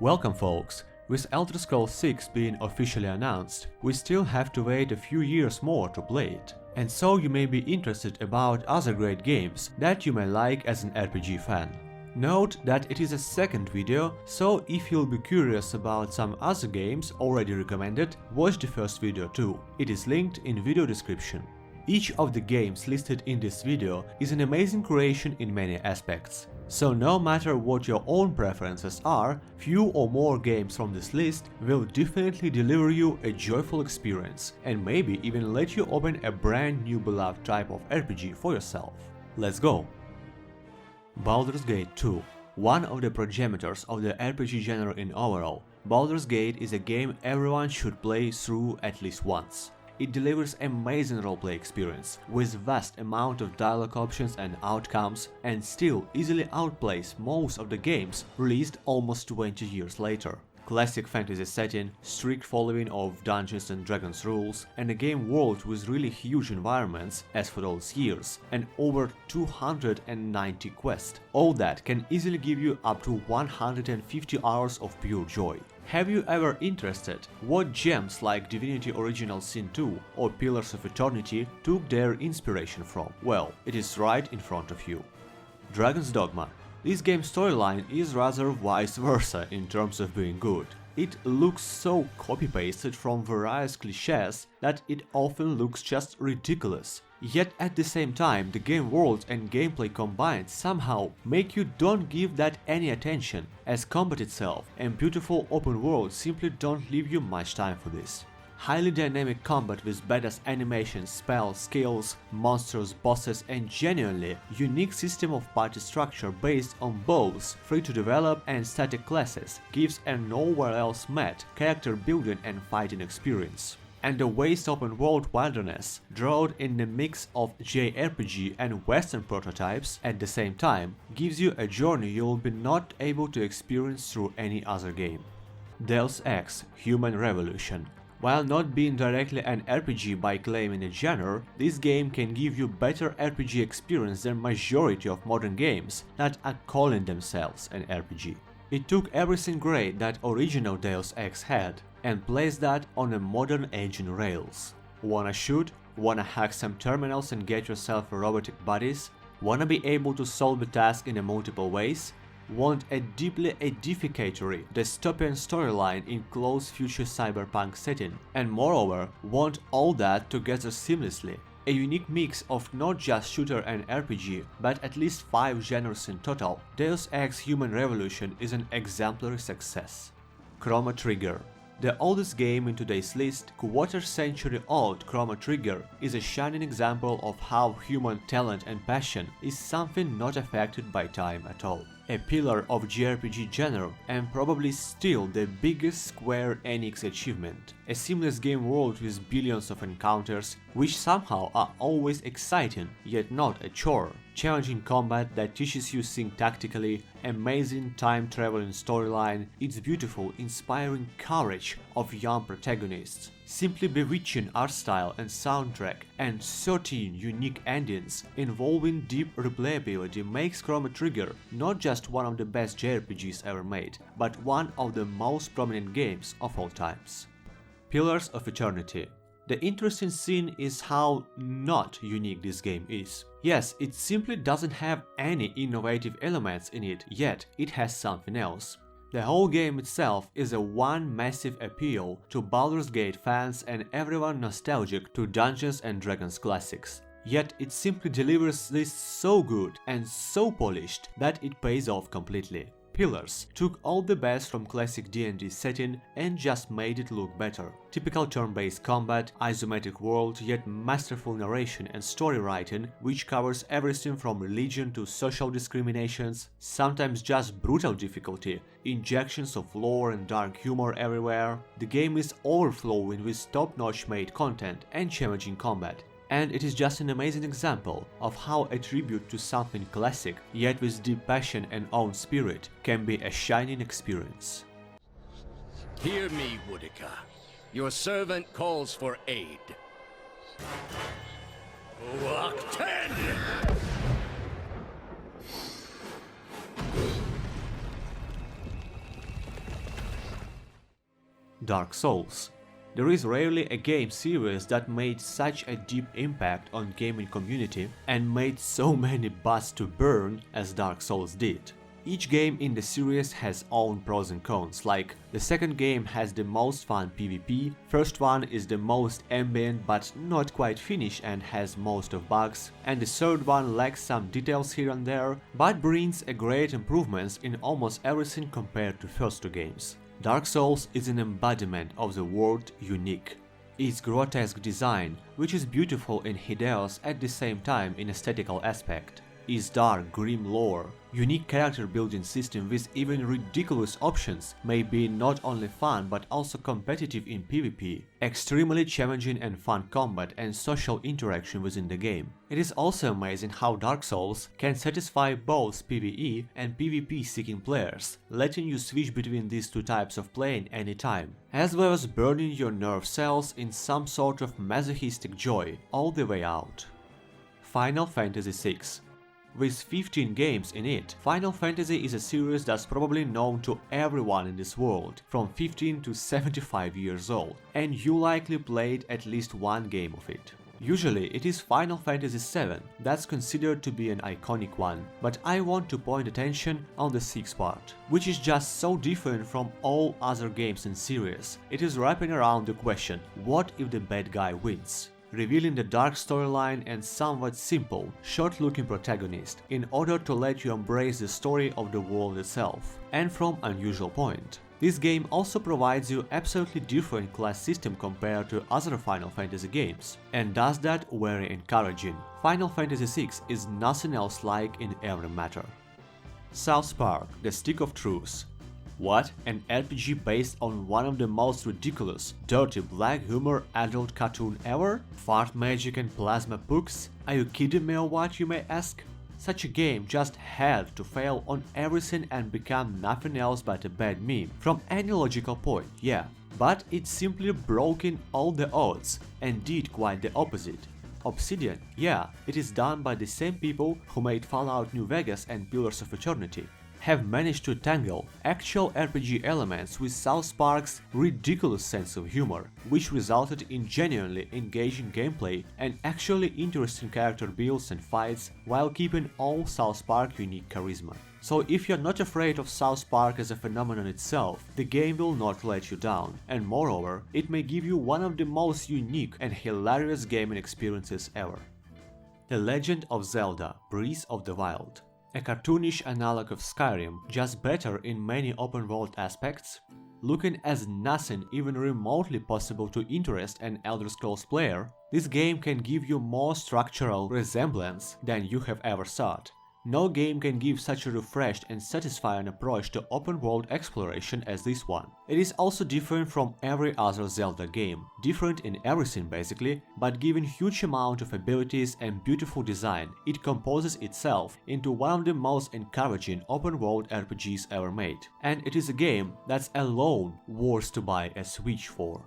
Welcome folks! With Elder Scrolls 6 being officially announced, we still have to wait a few years more to play it. And so you may be interested about other great games that you may like as an RPG fan. Note that it is a second video, so if you'll be curious about some other games already recommended, watch the first video too. It is linked in video description. Each of the games listed in this video is an amazing creation in many aspects. So no matter what your own preferences are, few or more games from this list will definitely deliver you a joyful experience and maybe even let you open a brand new beloved type of RPG for yourself. Let's go! Baldurs Gate 2. One of the progenitors of the RPG genre in overall, Baldurs Gate is a game everyone should play through at least once. It delivers amazing roleplay experience, with vast amount of dialogue options and outcomes, and still easily outplays most of the games released almost 20 years later. Classic fantasy setting, strict following of Dungeons and Dragons rules, and a game world with really huge environments as for those years, and over 290 quests. All that can easily give you up to 150 hours of pure joy. Have you ever interested what gems like Divinity Original Sin 2 or Pillars of Eternity took their inspiration from? Well, it is right in front of you. Dragon's Dogma. This game's storyline is rather vice versa in terms of being good. It looks so copy-pasted from various cliches that it often looks just ridiculous. Yet at the same time, the game world and gameplay combined somehow make you don't give that any attention, as combat itself and beautiful open world simply don't leave you much time for this. Highly dynamic combat with badass animations, spells, skills, monsters, bosses, and genuinely unique system of party structure based on both free to develop and static classes gives a nowhere else met character building and fighting experience. And the vast open world wilderness, drawn in a mix of JRPG and Western prototypes at the same time, gives you a journey you'll be not able to experience through any other game. Deus Ex: Human Revolution. While not being directly an RPG by claiming a genre, this game can give you better RPG experience than majority of modern games that are calling themselves an RPG. It took everything great that original Deus Ex had and placed that on a modern engine rails. Wanna shoot? Wanna hack some terminals and get yourself robotic buddies? Wanna be able to solve the task in multiple ways? Want a deeply edificatory dystopian storyline in close future cyberpunk setting, and moreover want all that together seamlessly. A unique mix of not just shooter and RPG, but at least 5 genres in total, Deus Ex: Human Revolution is an exemplary success. Chroma Trigger. The oldest game in today's list, quarter-century-old Chroma Trigger is a shining example of how human talent and passion is something not affected by time at all. A pillar of JRPG genre and probably still the biggest Square Enix achievement. A seamless game world with billions of encounters, which somehow are always exciting, yet not a chore. Challenging combat that teaches you think tactically, amazing time-traveling storyline, its beautiful, inspiring courage of young protagonists, simply bewitching art style and soundtrack, and 13 unique endings involving deep replayability makes Chroma Trigger not just one of the best JRPGs ever made, but one of the most prominent games of all times. Pillars of Eternity. The interesting thing is how not unique this game is. Yes, it simply doesn't have any innovative elements in it, yet it has something else. The whole game itself is a one massive appeal to Baldurs Gate fans and everyone nostalgic to Dungeons and Dragons classics. Yet it simply delivers this so good and so polished that it pays off completely. Pillars took all the best from classic D&D setting and just made it look better. Typical turn-based combat, isometric world, yet masterful narration and story writing, which covers everything from religion to social discriminations, sometimes just brutal difficulty, injections of lore and dark humor everywhere. The game is overflowing with top-notch made content and challenging combat. And it is just an amazing example of how a tribute to something classic, yet with deep passion and own spirit, can be a shining experience. Hear me, Woodica. Your servant calls for aid. Locke 10! Dark Souls. There is rarely a game series that made such a deep impact on gaming community and made so many butts to burn as Dark Souls did. Each game in the series has own pros and cons, like the second game has the most fun PvP, first one is the most ambient but not quite finished and has most of bugs, and the third one lacks some details here and there, but brings a great improvements in almost everything compared to first two games. Dark Souls is an embodiment of the word unique. Its grotesque design, which is beautiful and hideous at the same time in aesthetical aspect, its dark, grim lore, unique character building system with even ridiculous options may be not only fun but also competitive in PvP, extremely challenging and fun combat and social interaction within the game. It is also amazing how Dark Souls can satisfy both PvE and PvP seeking players, letting you switch between these two types of playing anytime, as well as burning your nerve cells in some sort of masochistic joy all the way out. Final Fantasy VI. With 15 games in it, Final Fantasy is a series that's probably known to everyone in this world, from 15 to 75 years old, and you likely played at least one game of it. Usually it is Final Fantasy VII that's considered to be an iconic one, but I want to point attention on the sixth part, which is just so different from all other games in series. It is wrapping around the question, what if the bad guy wins? Revealing the dark storyline and somewhat simple, short-looking protagonist in order to let you embrace the story of the world itself, and from unusual point. This game also provides you absolutely different class system compared to other Final Fantasy games, and does that very encouraging. Final Fantasy VI is nothing else like in every matter. South Park: The Stick of Truth. What? An RPG based on one of the most ridiculous, dirty black humor adult cartoon ever? Fart magic and plasma pooks? Are you kidding me or what, you may ask? Such a game just had to fail on everything and become nothing else but a bad meme, from any logical point, yeah. But it simply broken all the odds and did quite the opposite. Obsidian, yeah, it is done by the same people who made Fallout New Vegas and Pillars of Eternity, have managed to tangle actual RPG elements with South Park's ridiculous sense of humor, which resulted in genuinely engaging gameplay and actually interesting character builds and fights while keeping all South Park unique charisma. So if you're not afraid of South Park as a phenomenon itself, the game will not let you down, and moreover, it may give you one of the most unique and hilarious gaming experiences ever. The Legend of Zelda: Breath of the Wild. A cartoonish analog of Skyrim, just better in many open-world aspects, looking as nothing even remotely possible to interest an Elder Scrolls player, this game can give you more structural resemblance than you have ever thought. No game can give such a refreshed and satisfying approach to open-world exploration as this one. It is also different from every other Zelda game, different in everything basically, but given huge amount of abilities and beautiful design, it composes itself into one of the most encouraging open-world RPGs ever made. And it is a game that's alone worth to buy a Switch for.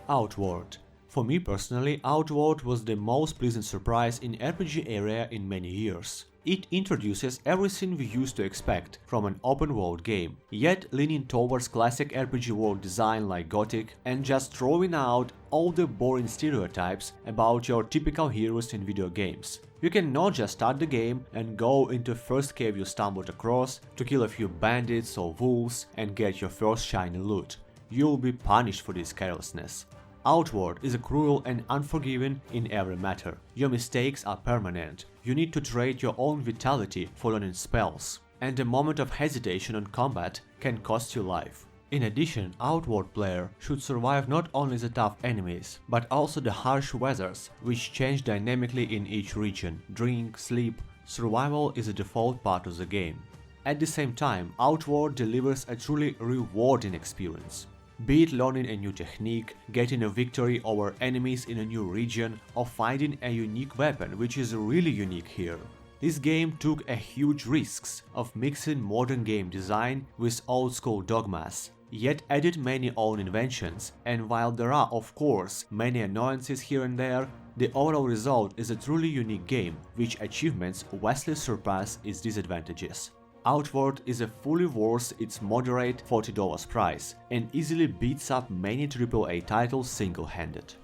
Outward. For me personally, Outward was the most pleasant surprise in RPG area in many years. It introduces everything we used to expect from an open-world game, yet leaning towards classic RPG world design like Gothic and just throwing out all the boring stereotypes about your typical heroes in video games. You can not just start the game and go into first cave you stumbled across to kill a few bandits or wolves and get your first shiny loot. You'll be punished for this carelessness. Outward is cruel and unforgiving in every matter. Your mistakes are permanent. You need to trade your own vitality for learning spells, and a moment of hesitation on combat can cost you life. In addition, Outward player should survive not only the tough enemies, but also the harsh weathers, which change dynamically in each region. Drink, sleep, survival is a default part of the game. At the same time, Outward delivers a truly rewarding experience. Be it learning a new technique, getting a victory over enemies in a new region, or finding a unique weapon, which is really unique here. This game took a huge risks of mixing modern game design with old school dogmas, yet added many own inventions, and while there are of course many annoyances here and there, the overall result is a truly unique game, which achievements vastly surpass its disadvantages. Outward is a fully worth its moderate $40 price and easily beats up many AAA titles single-handed.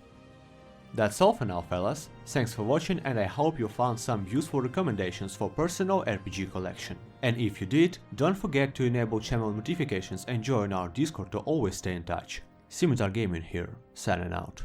That's all for now, fellas. Thanks for watching, and I hope you found some useful recommendations for personal RPG collection. And if you did, don't forget to enable channel notifications and join our Discord to always stay in touch. Sinitar Gaming here, signing out.